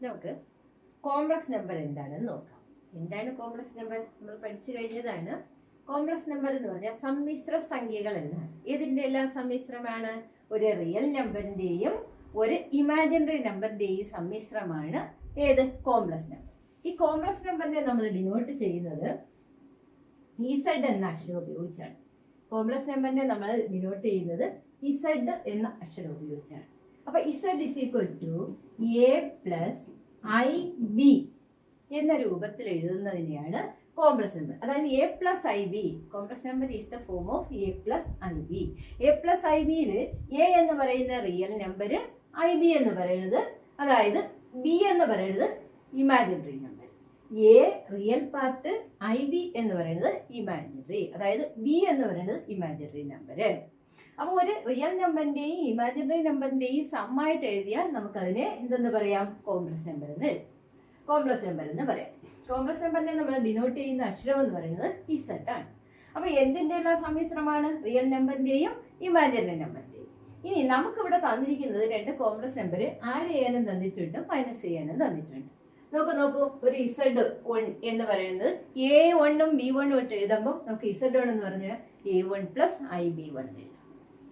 നമുക്ക് complex number എന്താണെന്ന് നോക്കാം. എന്താണ് കോംപ്ലക്സ് നമ്പർ? നമ്മൾ പഠിച്ചു കഴിഞ്ഞതാണ്. കോംപ്ലക്സ് നമ്പർ എന്ന് പറഞ്ഞാൽ സമ്മിശ്ര സംഖ്യകൾ എന്നാണ്. ഏതിന്റെ എല്ലാം സമ്മിശ്രമാണ്? ഒരു റിയൽ നമ്പറിന്റെയും ഒരു ഇമാജിനറി നമ്പറിന്റെയും സമ്മിശ്രമാണ് ഏത്? Complex number. ഈ കോംപ്ലക്സ് നമ്പറിനെ നമ്മൾ ഡിനോട്ട് ചെയ്യുന്നത് ഇസഡ് എന്ന അക്ഷരം ഉപയോഗിച്ചാണ്. കോംപ്ലക്സ് നമ്പറിനെ നമ്മൾ ഡിനോട്ട് ചെയ്യുന്നത് ഇസഡ് എന്ന അക്ഷരം ഉപയോഗിച്ചാണ്. അപ്പൊ Z is equal to A plus I B എന്ന രൂപത്തിൽ എഴുതുന്നതിനെയാണ് കോംപ്ലക്സ് നമ്പർ. അതായത് A plus I B. Complex number is the form of A plus I B. A plus I ബിയിൽ എ എന്ന് പറയുന്ന റിയൽ നമ്പർ, ഐ ബി എന്ന് പറയുന്നത്, അതായത് ബി എന്ന് പറയുന്നത് imaginary number. A real part, I B എന്ന് പറയുന്നത് ഇമാജിനറി, അതായത് ബി എന്ന് പറയുന്നത് ഇമാജിനറി നമ്പർ. അപ്പോൾ ഒരു റിയൽ നമ്പറിന്റെയും ഇമാജിനറി നമ്പറിന്റെയും സമ്മായിട്ട് എഴുതിയാൽ നമുക്കതിനെ എന്തെന്ന് പറയാം? കോംപ്ലക്സ് നമ്പർ എന്ന് കോംപ്ലക്സ് നമ്പർ എന്ന് പറയാം. കോംപ്ലക്സ് നമ്പറിനെ നമ്മൾ ഡിനോട്ട് ചെയ്യുന്ന അക്ഷരം എന്ന് പറയുന്നത് ഇസഡ് ആണ്. അപ്പൊ എന്തിന്റെ എല്ലാം സമ്മിശ്രമാണ്? Real നമ്പറിന്റെയും imaginary നമ്പറിന്റെയും. ഇനി നമുക്കിവിടെ തന്നിരിക്കുന്നത് രണ്ട് കോംപ്ലക്സ് നമ്പർ ആഡ് ചെയ്യാനും തന്നിട്ടുണ്ട്, മൈനസ് ചെയ്യാനും തന്നിട്ടുണ്ട്. നോക്കൂ, ഒരു ഇസഡ് വൺ എന്ന് പറയുന്നത് A1ഉം B1ഉം ഇട്ട് എഴുതുമ്പോൾ നമുക്ക് ഇസഡ് വൺ എന്ന് പറഞ്ഞാൽ A1 പ്ലസ് IB1 എഴുതാം.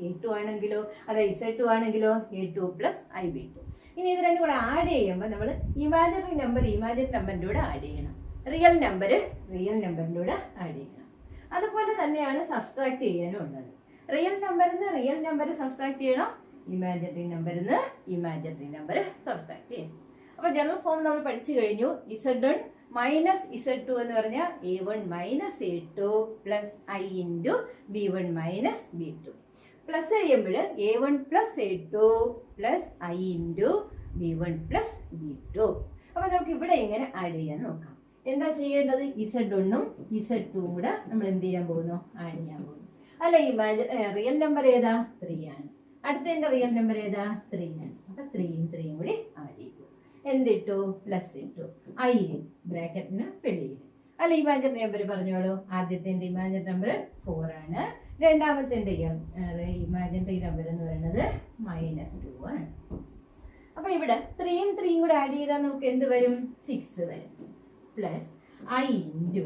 A2 ആണെങ്കിലോ, അതായത് Z2 ആണെങ്കിലോ A2 പ്ലസ് IB2. ഇനി ഇത് രണ്ടും കൂടെ ആഡ് ചെയ്യുമ്പോൾ നമ്മൾ ഇമാജിനറി നമ്പറിന്റെ കൂടെ ആഡ് ചെയ്യണം, റിയൽ നമ്പറിന്റെ കൂടെ ആഡ് ചെയ്യണം. അതുപോലെ തന്നെയാണ് സബ്സ്ട്രാക്ട് ചെയ്യാനും ഉള്ളത്. റിയൽ നമ്പർ സബ്സ്ട്രാക്ട് ചെയ്യണം, ഇമാജിനറി നമ്പർ സബ്സ്ട്രാക്ട് ചെയ്യണം. അപ്പൊ ജനറൽ ഫോം നമ്മൾ പഠിച്ചു കഴിഞ്ഞു. Z1 മൈനസ് Z2 എന്ന് പറഞ്ഞാൽ A1 minus A2 plus I into B1 minus B2. Plus ചെയ്യുമ്പോൾ A1 plus A2 plus I into B1 plus B2. അപ്പൊ നമുക്ക് ഇവിടെ ഇങ്ങനെ ആഡ് ചെയ്യാൻ നോക്കാം. എന്താ ചെയ്യേണ്ടത്? Z1ഉം Z2ഉം കൂടെ നമ്മൾ എന്ത് ചെയ്യാൻ പോകുന്നു? ആഡ് ചെയ്യാൻ പോകുന്നു. അല്ല, റിയൽ നമ്പർ ഏതാ? 3 ആണ്. അടുത്തതിന്റെ റിയൽ നമ്പർ ഏതാ? 3 ആണ്. അപ്പൊ 3ഉം കൂടി ആഡ് ചെയ്യും. എന്തിട്ടു? പ്ലസ് ഇട്ടു. ഐ ബ്രാക്കറ്റിന് വെളിയിൽ. അല്ല, ഇമാജിനറി നമ്പർ പറഞ്ഞോളൂ. ആദ്യത്തെ ഇമാജിനറി നമ്പർ 4 ആണ്. രണ്ടാമത്തെ ഇമാജിനറി നമ്പർ എന്ന് പറയുന്നത് -2 ആണ്. അപ്പൊ ഇവിടെ 3ഉം കൂടെ ആഡ് ചെയ്താൽ നമുക്ക് എന്ത് വരും? 6 വരും. പ്ലസ് ഐ ഇൻറ്റു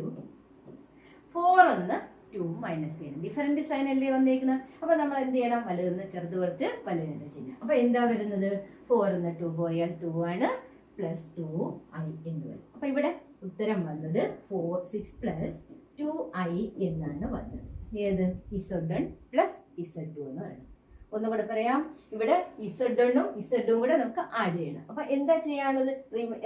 4 എന്ന് 2 മൈനസ് ചെയ്യണം. ഡിഫറൻറ്റ് സൈൻ അല്ലേ വന്നേക്കുന്നത്. അപ്പൊ നമ്മൾ എന്ത് ചെയ്യണം? വലുതെന്ന് ചെറുത് കുറച്ച് വലുതിന്റെ ചിഹ്നം. അപ്പൊ എന്താ വരുന്നത്? 4 എന്ന് 2 പോയാൽ 2 ആണ്, പ്ലസ് 2i എന്ന് വരും. അപ്പൊ ഇവിടെ ഉത്തരം വന്നത് 6 പ്ലസ് 2i എന്നാണ് വന്നത്. ഏത്? Z1 പ്ലസ് Z2 എന്ന് പറയുന്നത്. ഒന്നുകൂടെ പറയാം. ഇവിടെ Z1ഉം Z2ഉം കൂടെ നമുക്ക് ആഡ് ചെയ്യണം. അപ്പൊ എന്താ ചെയ്യാനുള്ളത്?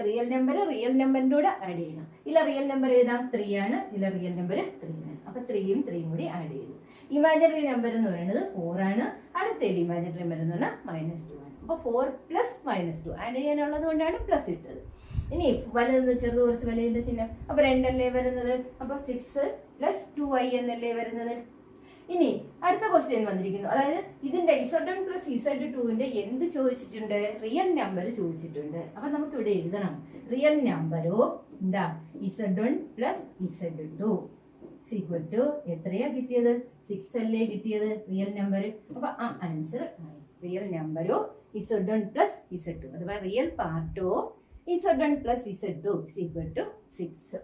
റിയൽ നമ്പറിന്റെ കൂടെ ആഡ് ചെയ്യണം. ഇല്ല, റിയൽ നമ്പർ ഏതാ? 3 ആണ്. ഇല്ല, റിയൽ നമ്പർ 3 ആണ്. അപ്പൊ 3ഉം കൂടി ആഡ് ചെയ്തു. ഇമാജിനറി നമ്പർ എന്ന് പറയുന്നത് 4 ആണ്. അടുത്തതിൽ ഇമാജിനറി നമ്പർ എന്ന് പറഞ്ഞാൽ -2 ആണ്. അപ്പൊ 4 പ്ലസ് -2 ആഡ് ചെയ്യാനുള്ളത് കൊണ്ടാണ് പ്ലസ് ഇട്ടത്. ഇനി വലുതെന്ന് ചെറുത് കുറച്ച് വലുതിന്റെ ചിഹ്നം. അപ്പൊ 2 അല്ലേ വരുന്നത്. അപ്പൊ 6 പ്ലസ് 2i എന്നല്ലേ വരുന്നത്. ഇനി അടുത്ത ക്വസ്റ്റ്യൻ വന്നിരിക്കുന്നു. അതായത് ഇതിന്റെ Z1 പ്ലസ് Z2ന്റെ എന്ത് ചോദിച്ചിട്ടുണ്ട്? റിയൽ നമ്പർ ചോദിച്ചിട്ടുണ്ട്. അപ്പൊ നമുക്ക് ഇവിടെ എഴുതണം. റിയൽ നമ്പറോ എന്താ? Z1 plus Z2 equal to എത്രയാ കിട്ടിയത്? 6 അല്ലേ കിട്ടിയത് റിയൽ നമ്പർ. അപ്പൊ ആ ആൻസർ ആയി. റിയൽ നമ്പറോ Z1 പ്ലസ് Z2 അഥവാ റിയൽ പാർട്ടോ Z1 plus Z2 equal to 6.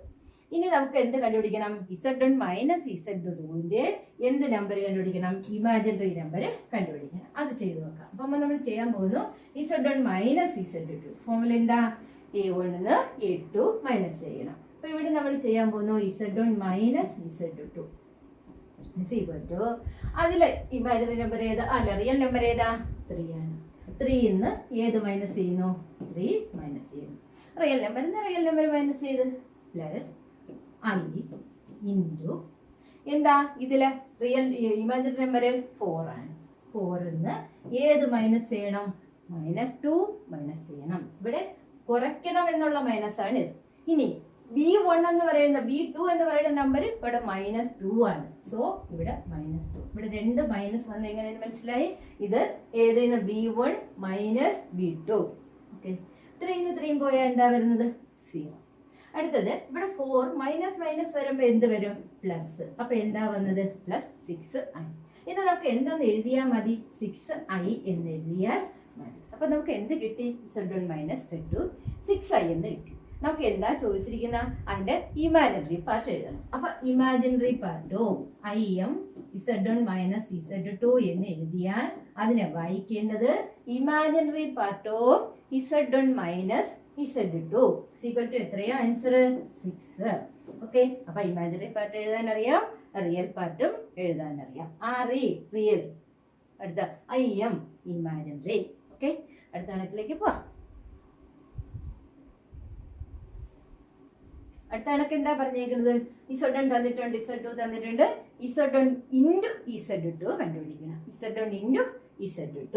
ഇനി നമുക്ക് എന്ത് കണ്ടുപിടിക്കണം? Z1 മൈനസ് Z2ന്റെ എന്ത് നമ്പർ കണ്ടുപിടിക്കണം? ഇമാജിനറി നമ്പർ കണ്ടുപിടിക്കണം. അത് ചെയ്ത് നോക്കാം. അപ്പൊ നമ്മൾ ചെയ്യാൻ പോകുന്നു Z1 മൈനസ് Z2. ഫോമുല എന്താ? A1 ന്ന് A2 മൈനസ് ചെയ്യണം. അപ്പൊ ഇവിടെ നമ്മൾ ചെയ്യാൻ പോകുന്നു Z1 മൈനസ് Z2 അതിലെ ഇമാജിനറി നമ്പർ ഏതാ? അല്ല, റിയൽ നമ്പർ ഏതാ? 3 ആണ്. 3 ന്ന് ഏത് മൈനസ് ചെയ്യുന്നു? 3 മൈനസ് ചെയ്യുന്നു. റിയൽ നമ്പർ മൈനസ് ചെയ്ത് പ്ലസ് I ഇൻറ്റു എന്താ? ഇതിലെ റിയൽ ഇമാജിനറി നമ്പർ 4 ആണ്. 4 ന്ന് ഏത് മൈനസ് ചെയ്യണം? -2 മൈനസ് ചെയ്യണം. ഇവിടെ കുറയ്ക്കണം എന്നുള്ള മൈനസ് ആണ് ഇത്. ഇനി B1 എന്ന് പറയുന്ന B2 എന്ന് പറയുന്ന നമ്പർ ഇവിടെ -2 ആണ്. സോ ഇവിടെ -2. ഇവിടെ 2 മൈനസ് വന്ന് എങ്ങനെ മനസ്സിലായി? ഇത് ഏതെന്ന്? B1 minus B2. ഓക്കെ, 3 പോയാൽ എന്താ വരുന്നത്? 0. അടുത്തത് ഇവിടെ 4 മൈനസ് വരുമ്പോ എന്ത് വരും? പ്ലസ്. അപ്പൊ എന്താ വന്നത്? +6i. ഇത് നമുക്ക് എന്തെന്ന് എഴുതിയാൽ മതി? 6i എന്ന് എഴുതിയാൽ മതി. അപ്പൊ നമുക്ക് എന്ത് കിട്ടി? Z1 മൈനസ് Z2 6 i എന്ന് കിട്ടി. നമുക്ക് എന്താ ചോദിച്ചിരിക്കുന്ന അതിന്റെ ഇമാജിനറി പാർട്ട് എഴുതണം. അപ്പൊ imaginary പാർട്ടോ im z1 minus z2 എന്ന് എഴുതിയാൽ അതിനെ വായിക്കേണ്ടത് ഇമാജിനറി പാർട്ടോ z1 minus z2 equal to എത്രയാ ആൻസർ 6. ഓക്കെ, അപ്പൊ ഇമാജിനറി പാർട്ട് എഴുതാൻ അറിയാം, റിയൽ പാർട്ടും എഴുതാൻ അറിയാം. റിയൽ, അടുത്ത im ഇമാജിനറി. ഓക്കെ, അടുത്ത കണക്കിലേക്ക് പോവാം. അടുത്ത കണക്ക് എന്താ പറഞ്ഞേക്കുന്നത്? z1 തന്നിട്ടുണ്ട്, z2 തന്നിട്ടുണ്ട്. z1 ഇൻറ്റു z2 കണ്ടുപിടിക്കണം. z1 into z2.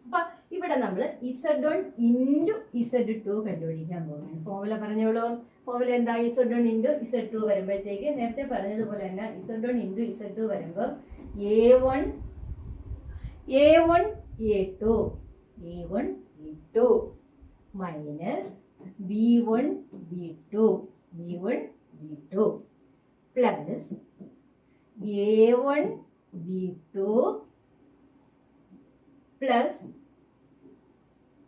അപ്പൊ ഇവിടെ നമ്മൾ z1 ഇൻറ്റു z2 കണ്ടുപിടിക്കാൻ പോകുന്നത്. ഫോർമുല പറഞ്ഞോളൂ. ഫോർമുല എന്താ? z1 ഇൻറ്റു z2 വരുമ്പോഴത്തേക്ക് നേരത്തെ പറഞ്ഞതുപോലെ തന്നെ z1 ഇൻറ്റു z2 വരുമ്പോൾ a1 a2 minus b1 b2 plus a1 b2 plus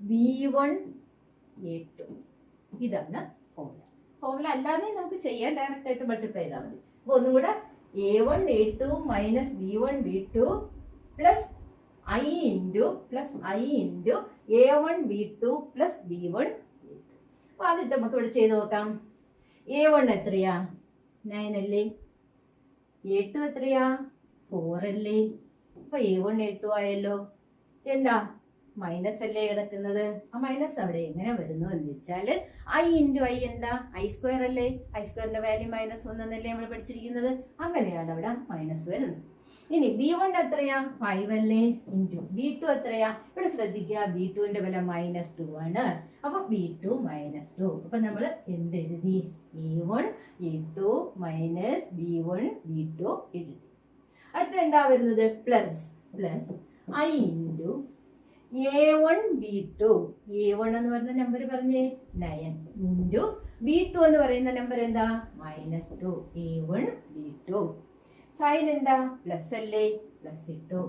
b1 a2. ഇതാണ് ഫോർമുല. ഫോർമുല അല്ലാതെ നമുക്ക് ചെയ്യാൻ ഡയറക്റ്റ് ആയിട്ട് മൾട്ടിപ്ലൈ ചെയ്താൽ മതി. അപ്പോൾ ഒന്നും കൂടെ a1 a2 minus b1 b2 plus i into a1 b2 plus b1 b2. അപ്പോൾ അതിട്ട് നമുക്ക് ഇവിടെ ചെയ്ത് നോക്കാം. a1 എത്രയാ? 9 അല്ലേ? a2 എത്രയാ? 4 അല്ലേ? അപ്പൊ a1 a2 ആയല്ലോ. എന്താ? മൈനസ് അല്ലേ കിടക്കുന്നത്? ആ മൈനസ് അവിടെ എങ്ങനെ വരുന്നു എന്ന് വെച്ചാൽ i ഇൻറ്റു i എന്താ? i² അല്ലേ? i² വാല്യൂ -1 എന്നല്ലേ നമ്മൾ പഠിച്ചിരിക്കുന്നത്. അങ്ങനെയാണ് അവിടെ മൈനസ് വരുന്നത്. ഇനി b1 എത്രയാ? 5 അല്ലേ? ഇൻറ്റു b2 എത്രയാ? ഇവിടെ ശ്രദ്ധിക്കുക, b2ന്റെ വില -2 ആണ്. അപ്പൊ b2 -2. അപ്പൊ നമ്മൾ എന്തെഴുതി? a1 a2 minus b1 b2 എഴുതി. അടുത്ത എന്താ വരുന്നത്? Plus i into a1 b2. a1 എന്ന് പറയുന്ന നമ്പർ പറഞ്ഞേ 9 ഇൻറ്റു b2 എന്ന് പറയുന്ന നമ്പർ എന്താ? -2. a1 b2. സൈൻ എന്താ? പ്ലസ് അല്ലേ? പ്ലസ് ഇട്ടു.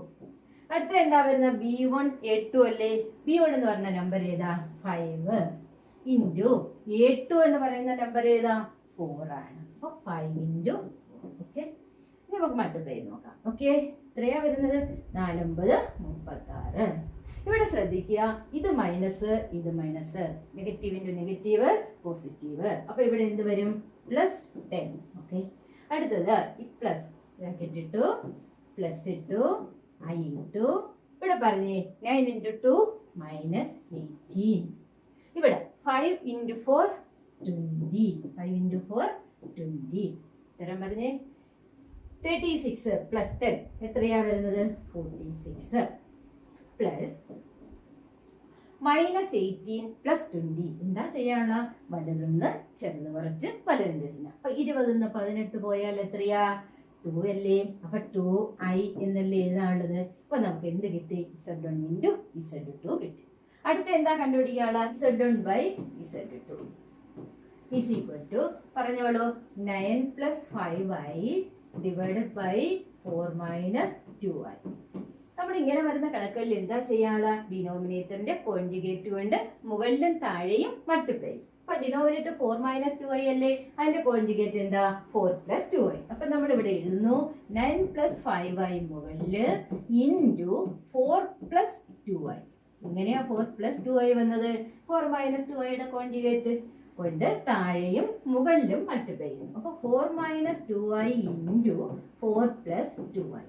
അടുത്ത എന്താ വരുന്ന? b1 a2 അല്ലേ? b1 എന്ന് പറയുന്ന നമ്പർ ഏതാ? 5 ഇൻറ്റു a2 എന്ന് പറയുന്ന നമ്പർ ഏതാ? 4 ആണ്. അപ്പൊ 5 ഇൻറ്റു 4. ഓക്കെ, ഇനി നമുക്ക് മൾട്ടിപ്ലൈ ചെയ്ത് നോക്കാം. ഓക്കെ, എത്രയാ വരുന്നത്? 4 9 36. ഇവിടെ ശ്രദ്ധിക്കുക, ഇത് മൈനസ്, ഇത് minus, negative into negative positive. അപ്പൊ ഇവിടെ എന്ത് വരും? പ്ലസ് 10. ഓക്കെ, അടുത്തത് ഈ പ്ലസ് ബ്രാക്കറ്റ് ഇട്ടു, പ്ലസ് ഇട്ടു, i ഇട്ടു. ഇവിടെ പറഞ്ഞേ 9 ഇൻറ്റു 2 മൈനസ് 18. ഇവിടെ 5 ഇൻറ്റു 4 20. 5 ഇൻറ്റു 4 20. ഉത്തരം പറഞ്ഞേ 36 പ്ലസ് 10 എത്രയാ വരുന്നത്? 46 പ്ലസ് -18 പ്ലസ് 20. എന്താ ചെയ്യാനുള്ള? വലുതെന്ന് ചെറുത് കുറച്ച് വലുതിന്റെ ചിഹ്നം. അപ്പൊ 20 18 പോയാൽ എത്രയാ? 2 അല്ലേ? അപ്പൊ 2i എന്നല്ലേ എഴുതാനുള്ളത്. അപ്പൊ നമുക്ക് എന്ത് കിട്ടി? z1 ഇൻറ്റു z2 കിട്ടി. അടുത്ത എന്താ കണ്ടുപിടിക്കാനുള്ള? z1 by z2 is equal to പറഞ്ഞോളൂ 9 plus 5i divided by 4 minus 2i. നമ്മൾ ഇങ്ങനെ വരുന്ന കണക്കുകളിൽ എന്താ ചെയ്യാനുള്ള? ഡിനോമിനേറ്ററിന്റെ കോൺജുഗേറ്റ് കൊണ്ട് മുകളിലും താഴെയും മൾട്ടിപ്ലൈ. അപ്പൊ ഡിനോമിനേറ്റർ 4 മൈനസ് 2i അല്ലേ? അതിന്റെ കോൺജുഗേറ്റ് എന്താ? 4 പ്ലസ് 2i. അപ്പൊ നമ്മൾ ഇവിടെ എഴുതുന്നു 9 പ്ലസ് 5i മുകളില് ഇൻറ്റു 4 പ്ലസ് 2i. ഇങ്ങനെയാ 4 പ്ലസ് 2i വന്നത്? 4 മൈനസ് 2iയുടെ കോൺജുഗേറ്റ് കൊണ്ട് താഴെയും മുകളിലും മൾട്ടിപ്ലൈ ചെയ്യുന്നു. അപ്പൊ 4 minus 2i into 4 plus 2i.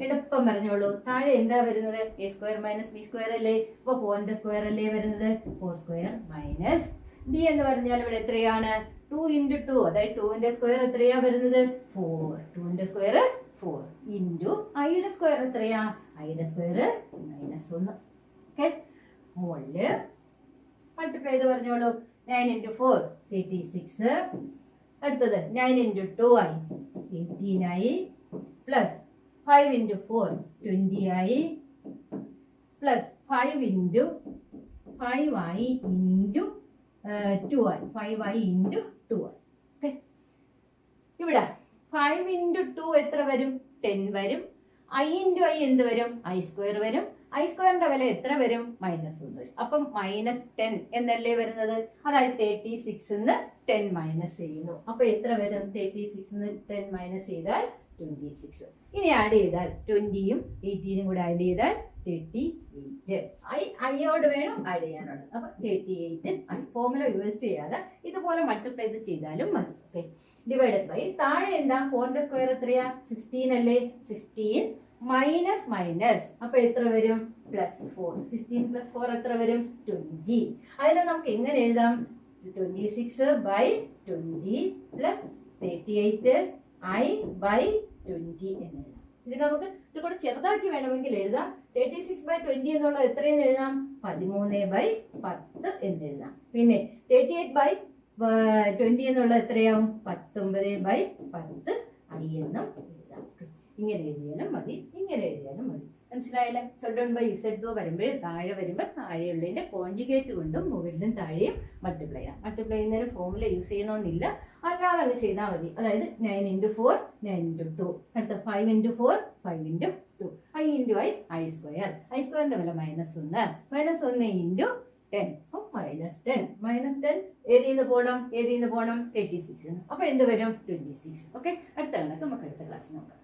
എളുപ്പം പറഞ്ഞോളൂ. താഴെ എന്താ വരുന്നത്? a square minus B square അല്ലേ? അപ്പൊ 4ന്റെ സ്ക്വയർ അല്ലേ വരുന്നത്? 4 സ്ക്വയർ മൈനസ് ബി എന്ന് പറഞ്ഞാൽ ഇവിടെ എത്രയാണ്? 2 ഇൻറ്റു 2, അതായത് 2ന്റെ സ്ക്വയർ എത്രയാ വരുന്നത്? 4. 2ന്റെ സ്ക്വയർ 4 ഇൻറ്റു ഐയുടെ സ്ക്വയർ എത്രയാ? ഐയുടെ സ്ക്വയർ -1. ഓക്കെ, മുകളില് മൾട്ടിപ്ലൈ ചെയ്ത് പറഞ്ഞോളൂ. 9 ഇൻറ്റു 4 36. അടുത്തത് 9 into 2i 18i plus 5 into 4 20i plus 5 into 5i into 2i 5i into 2i. Okay, ഇവിടെ 5 ഇൻറ്റു 2 എത്ര വരും? 10 വരും. i ഇൻറ്റു i എന്ത് വരും? i സ്ക്വയർ വരും. I² വില എത്ര വരും? -1 വരും. അപ്പം -10 എന്നല്ലേ വരുന്നത്? അതായത് 36 10 മൈനസ് ചെയ്യുന്നു. അപ്പൊ എത്ര വരും? 36 10 മൈനസ് ചെയ്താൽ 26. ഇനി ആഡ് ചെയ്താൽ 20യും 18ഉം കൂടെ ആഡ് ചെയ്താൽ 38. ഐയോട് വേണം ആഡ് ചെയ്യാനുള്ളത്. അപ്പൊ 38 ഫോർമുല യൂസ് ചെയ്യാതെ ഇതുപോലെ മൾട്ടിപ്ലൈ ചെയ്താലും മതി. ഓക്കെ, ഡിവൈഡഡ് ബൈ താഴെ എന്താ? 4² എത്രയാ? 16 അല്ലേ? 16 മൈനസ് മൈനസ് അപ്പൊ എത്ര വരും? +4. 16 + 4 എത്ര വരും? 20. അതിനെ നമുക്ക് എങ്ങനെ എഴുതാം? 26/20 + 38 I/20 എന്ന് എഴുതാം. ഇത് നമുക്ക് ഇത് കൂടെ ചെറുതാക്കി വേണമെങ്കിൽ എഴുതാം. 36/20 എന്നുള്ളത് എത്രയെന്ന് എഴുതാം? 13/10 എന്ന് എഴുതാം. പിന്നെ 38/20 എന്നുള്ളത് എത്രയാവും? 19/10 I എന്നും എഴുതാം. ഇങ്ങനെ എഴുതിയാലും മതി, ഇങ്ങനെ എഴുതിയാലും മതി. മനസ്സിലായില്ല? Z1/Z2 വരുമ്പോൾ താഴെ വരുമ്പോൾ താഴെയുള്ളതിന്റെ കോൺജുഗേറ്റ് കൊണ്ടും മുകളിലും താഴെയും മൾട്ടിപ്ലൈ ചെയ്യാം. മൾട്ടിപ്ലൈ ചെയ്യുന്നതിന് ഫോർമുല യൂസ് ചെയ്യണമെന്നില്ല, അല്ലാതെ അങ്ങ് ചെയ്താൽ മതി. അതായത് 9 × 4 9 × 2, അടുത്ത 5 × 4 5 × 2, I × I². I² വില -1 -1 × 10 -10 ഏതിന്ന് പോകണം? 36. അപ്പൊ എന്ത് വരും? 26. ഓക്കെ, അടുത്ത കണക്ക് നമുക്ക് അടുത്ത ക്ലാസ് നോക്കാം.